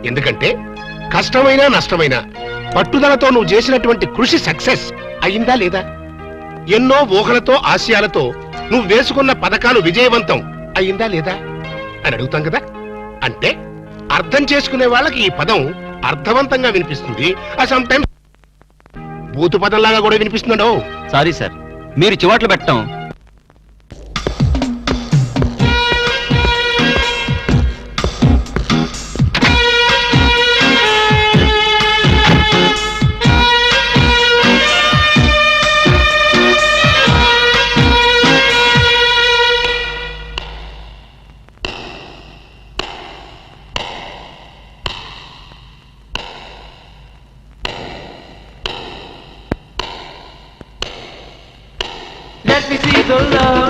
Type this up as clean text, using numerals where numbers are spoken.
ఎందుకంటే కష్టమైనా నష్టమైనా పట్టుదలతో నువ్వు చేసినటువంటి కృషి సక్సెస్ అయిందా లేదా? ఎన్నో ఊహలతో ఆశయాలతో నువ్వు వేసుకున్న పథకాలు విజయవంతం అయిందా లేదా అని అడుగుతాం కదా. అంటే అర్థం చేసుకునే వాళ్ళకి ఈ పదం అర్థవంతంగా వినిపిస్తుంది, సమ్ టైమ్స్ బూతు పదంలాగా కూడా వినిపిస్తున్నాడు. సారీ సార్, మీరు చివాట్లు పెట్టడం Let me see the love.